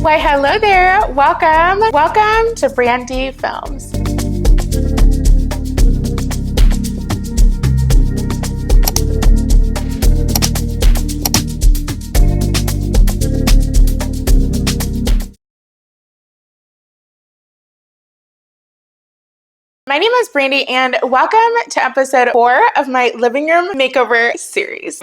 Why, hello there. Welcome to Brandi Films. My name is Brandi and welcome to episode 4 of my Living Room Makeover series.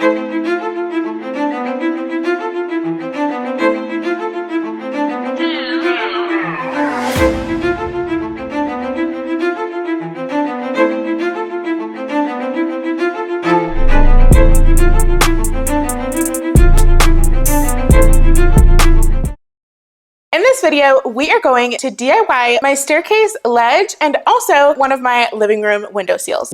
In this video, we are going to DIY my staircase ledge and also one of my living room window seals.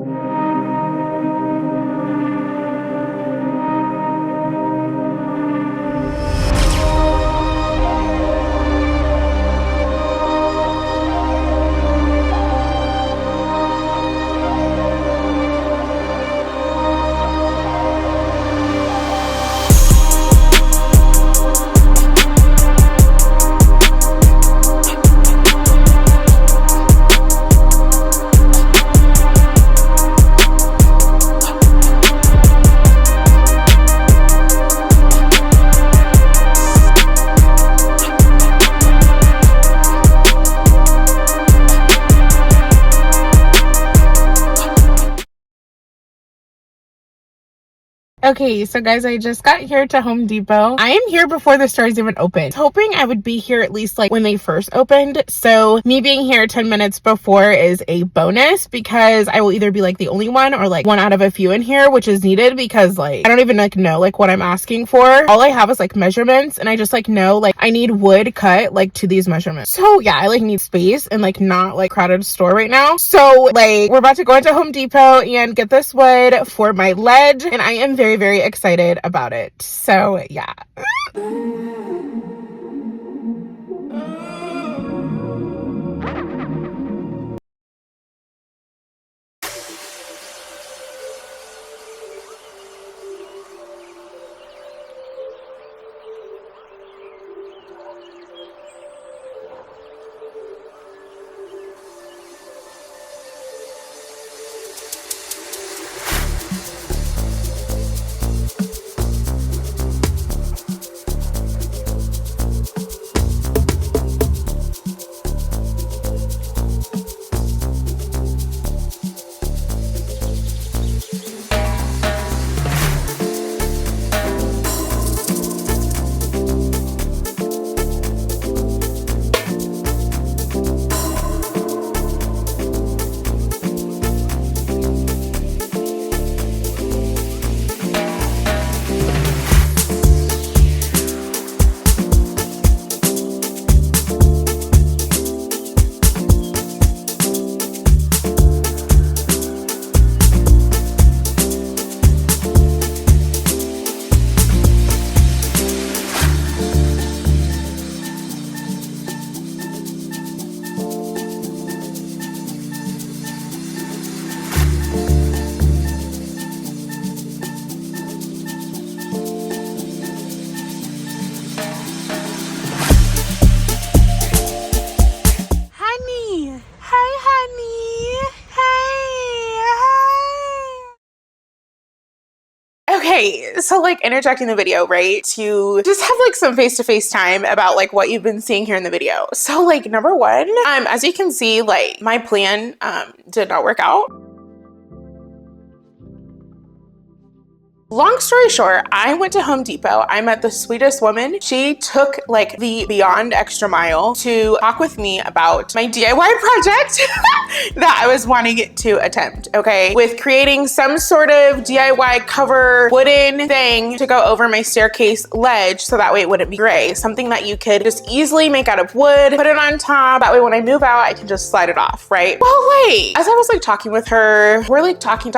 Okay, so guys, I just got here to Home Depot. I am here before the stores even opened. I was hoping I would be here at least like when they first opened. So me being here 10 minutes before is a bonus because I will either be like the only one or like one out of a few in here, which is needed because like I don't even like know like what I'm asking for. All I have is like measurements and I just like know like I need wood cut like to these measurements. So yeah, I like need space and like not like crowded store right now. So like we're about to go into Home Depot and get this wood for my ledge and I am very excited about it. So yeah. Okay, so like interjecting the video, right, to just have like some face-to-face time about like what you've been seeing here in the video. So like number one, as you can see, like my plan did not work out. Long story short, I went to Home Depot. I met the sweetest woman. She took like the beyond extra mile to talk with me about my DIY project that I was wanting to attempt, okay? With creating some sort of DIY cover wooden thing to go over my staircase ledge so that way it wouldn't be gray. Something that you could just easily make out of wood, put it on top. That way when I move out, I can just slide it off, right? Well, like, as I was like talking with her, we're like talking.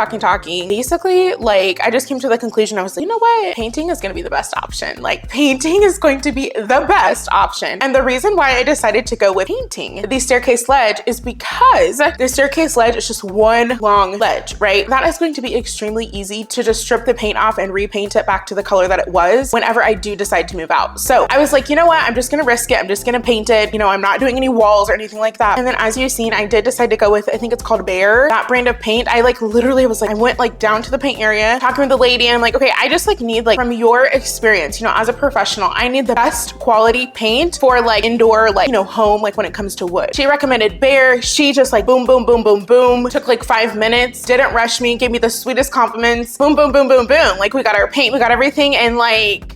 Basically, like I just came to the conclusion, I was like, you know what? Painting is going to be the best option. Like, painting is going to be the best option. And the reason why I decided to go with painting the staircase ledge is because the staircase ledge is just one long ledge, right? That is going to be extremely easy to just strip the paint off and repaint it back to the color that it was whenever I do decide to move out. So I was like, you know what? I'm just gonna risk it. I'm just gonna paint it. You know, I'm not doing any walls or anything like that. And then as you've seen, I did decide to go with, I think it's called Behr, that brand of paint. I like literally was like, I went like down to the paint area, talking with the lady, and I'm like, okay, I just like need like from your experience, you know, as a professional, I need the best quality paint for like indoor, like, you know, home, like when it comes to wood. She recommended Behr. She just like boom, boom, boom, boom, boom. Took like 5 minutes, didn't rush me, gave me the sweetest compliments. Boom, boom, boom, boom, boom. Like we got our paint, we got everything, and like,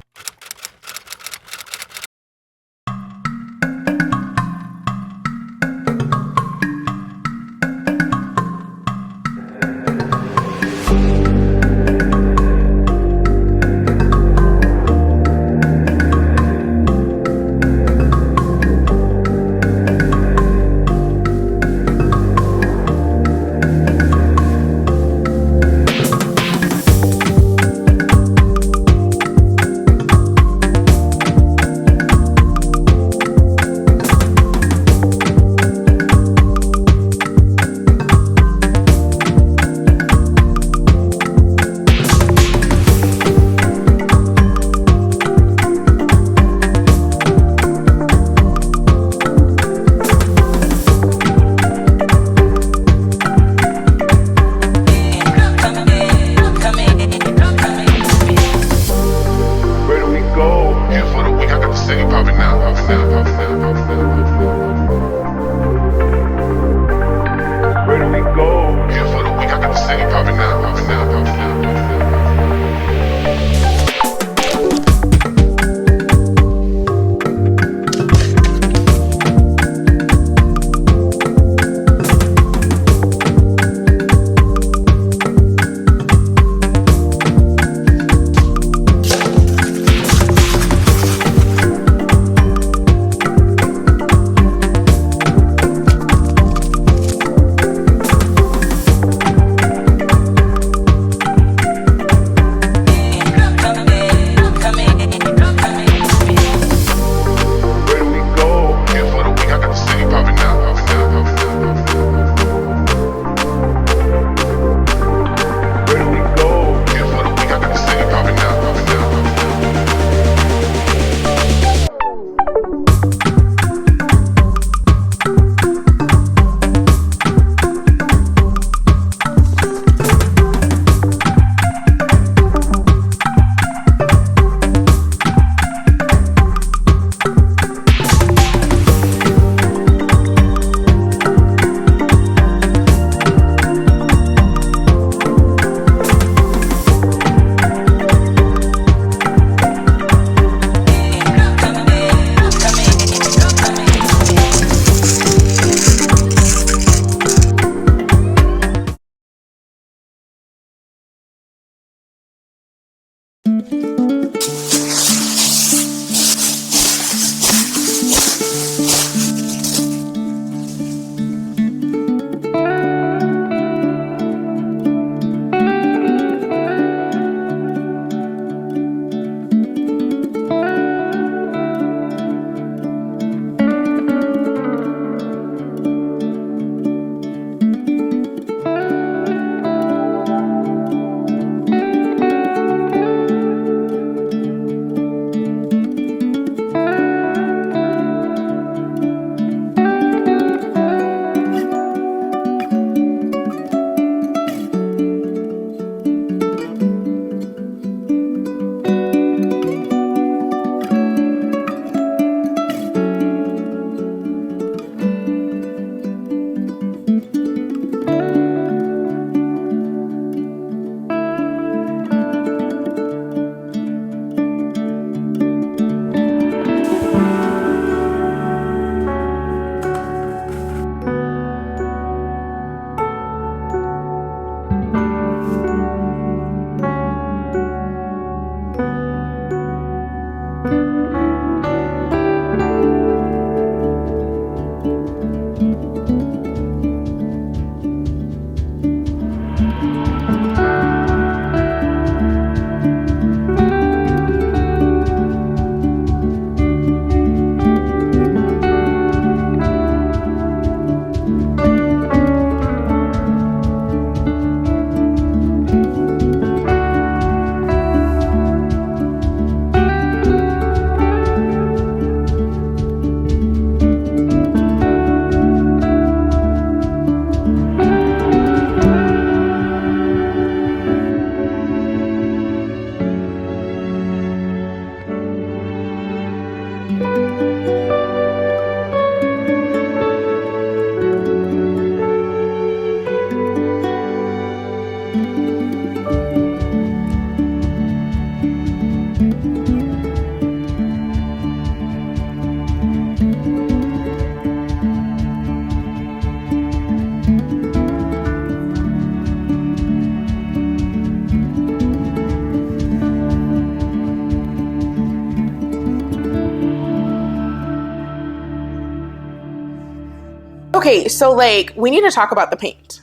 Okay, so like, we need to talk about the paint.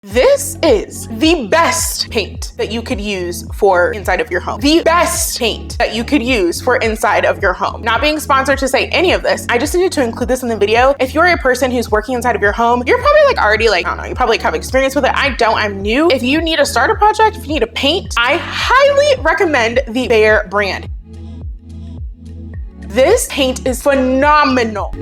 This is the best paint that you could use for inside of your home. The best paint that you could use for inside of your home. Not being sponsored to say any of this, I just needed to include this in the video. If you're a person who's working inside of your home, you're probably like already like, I don't know, you probably have experience with it. I don't, I'm new. If you need to start a project, if you need to paint, I highly recommend the Behr brand. This paint is phenomenal.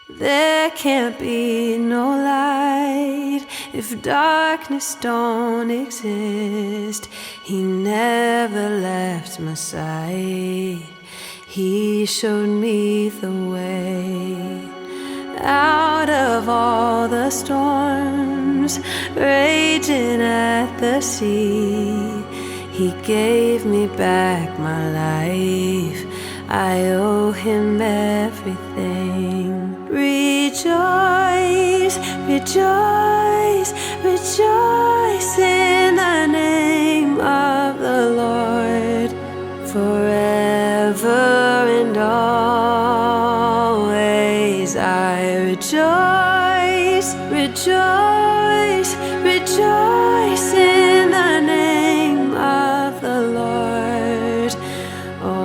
There can't be no light if darkness don't exist. He never left my side. He showed me the way. Out of all the storms raging at the sea, He gave me back my life. I owe Him everything. Rejoice, rejoice, rejoice in the name of the Lord. Forever and always I rejoice, rejoice, rejoice in the name of the Lord. Always.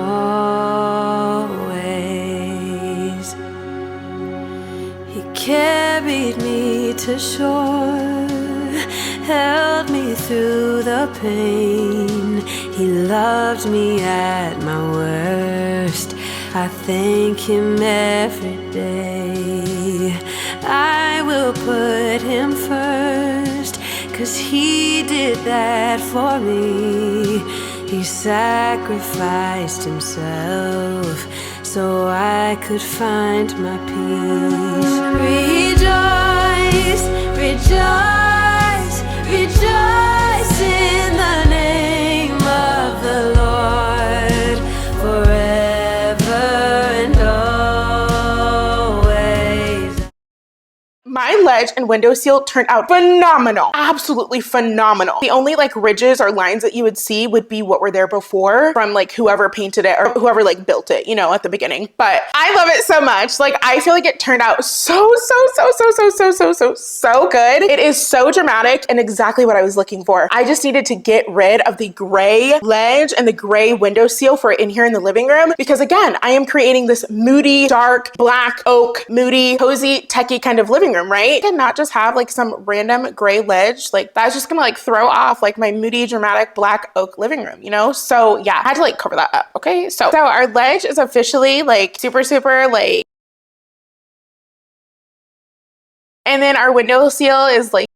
He carried me to shore, held me through the pain. He loved me at my worst. I thank Him every day. I will put Him first, 'cause He did that for me. He sacrificed Himself so I could find my peace. Rejoice, rejoice, rejoice in the name of the Lord. Forever and always. My ledge and window seal turned out phenomenal. Absolutely phenomenal. The only like ridges or lines that you would see would be what were there before from like whoever painted it or whoever like built it, you know, at the beginning. But I love it so much. Like I feel like it turned out so good. It is so dramatic and exactly what I was looking for. I just needed to get rid of the gray ledge and the gray window seal for in here in the living room, because again, I am creating this moody, dark, black oak, moody, cozy, techie kind of living room, right? And not just have like some random gray ledge. Like that's just gonna like throw off like my moody, dramatic black oak living room, you know? So yeah, I had to like cover that up, okay? So our ledge is officially like super like, and then our window seal is like,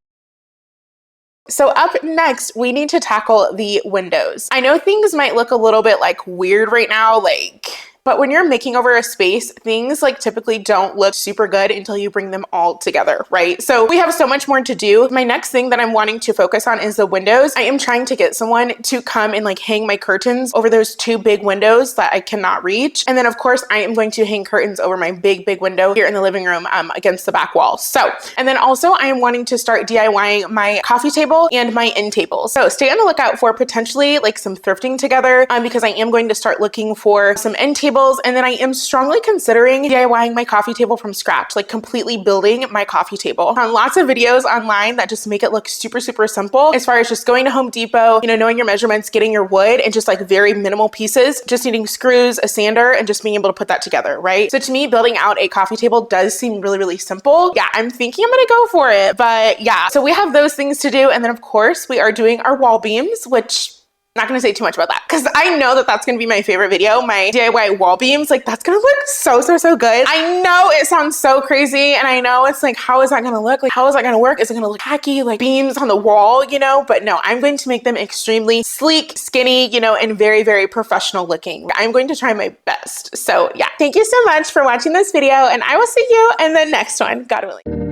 so up next, we need to tackle the windows. I know things might look a little bit like weird right now, like, but when you're making over a space, things like typically don't look super good until you bring them all together, right? So we have so much more to do. My next thing that I'm wanting to focus on is the windows. I am trying to get someone to come and like hang my curtains over those two big windows that I cannot reach. And then of course I am going to hang curtains over my big window here in the living room against the back wall. So, and then also I am wanting to start DIYing my coffee table and my end table. So stay on the lookout for potentially like some thrifting together because I am going to start looking for some end tables. And then I am strongly considering DIYing my coffee table from scratch, like completely building my coffee table. On lots of videos online that just make it look super simple as far as just going to Home Depot, you know, knowing your measurements, getting your wood and just like very minimal pieces, just needing screws, a sander, and just being able to put that together, right? So to me, building out a coffee table does seem really simple. Yeah, I'm thinking I'm gonna go for it, but yeah. So we have those things to do. And then of course we are doing our wall beams, which not gonna say too much about that because I know that that's gonna be my favorite video, my DIY wall beams. Like that's gonna look so good. I know it sounds so crazy and I know it's like, how is that gonna look? Like, how is that gonna work? Is it gonna look tacky, like beams on the wall, you know? But no, I'm going to make them extremely sleek, skinny, you know, and very professional looking. I'm going to try my best. So yeah, thank you so much for watching this video and I will see you in the next one, God willing.